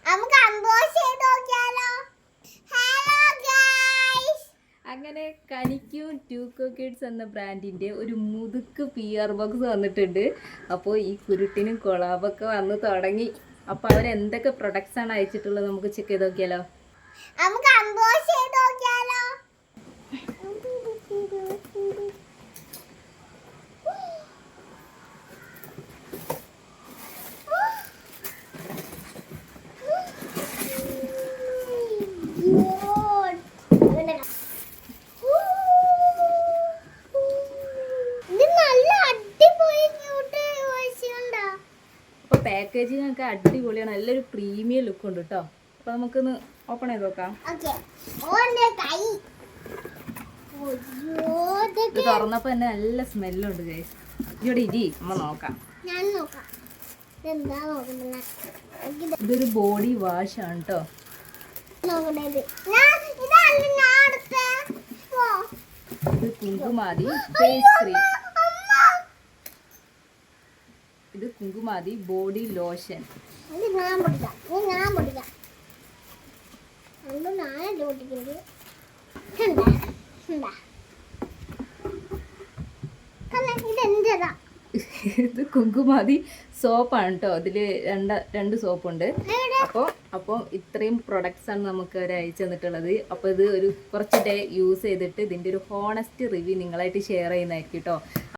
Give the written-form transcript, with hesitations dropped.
നമുക്ക് അൺബോക്സ് ചെയ്ത് നോക്കിയാലോ? ഹലോ ഗയ്സ്, അങ്ങനെ കനിക്യൂ ട്യൂക്കോ കിഡ്സ് എന്ന ബ്രാൻഡിന്റെ ഒരു മുതുക്ക് PR ബോക്സ് വന്നിട്ടുണ്ട്. അപ്പോൾ ഈ കുരുട്ടിനും കൊളാബൊക്കെ വന്ന് തുടങ്ങി. അപ്പോൾ അവരെന്തൊക്കെ പ്രൊഡക്ട്സ് ആണ് അയച്ചിട്ടുള്ളത് നമുക്ക് ചെക്ക് ചെയ്ത് നോക്കിയാലോ? നമുക്ക് അൺബോക്സ് ചെയ്ത് നോക്കിയാലോ? അപ്പോൾ പാക്കേജിങ് ഒക്കെ അടിപൊളിയാണ്, നല്ലൊരു പ്രീമിയം ലുക്ക് ഉണ്ട് കേട്ടോ. അപ്പോൾ നമുക്കൊന്ന് ഓപ്പൺ ചെയ്ത് നോക്കാം. ഇത് തുറന്നപ്പോൾ തന്നെ നല്ല സ്മെല്ലുണ്ട് ഗൈസ്. ഇവിടെ ഇരി നമ്മൾ നോക്കാം. ഇതൊരു ബോഡി വാഷ് ആണ് കേട്ടോ. ഇത് കുങ്കുമാതി ഫേസ് ക്രീം. ഇത് കുങ്കുമാതി ബോഡി ലോഷൻ. ഇത് കുങ്കുമാതി സോപ്പാണ് കേട്ടോ. ഇതില് രണ്ട് സോപ്പുണ്ട്. അപ്പോൾ ഇത്രയും പ്രൊഡക്ട്സ് ആണ് നമുക്ക് അവർ അയച്ചു തന്നിട്ടുള്ളത്. അപ്പോൾ ഇത് കുറച്ച് ഡേ യൂസ് ചെയ്തിട്ട് ഇതിൻ്റെ ഒരു ഹോണസ്റ്റ് റിവ്യൂ നിങ്ങളായിട്ട് ഷെയർ ചെയ്യുന്നതായിരിക്കും കേട്ടോ.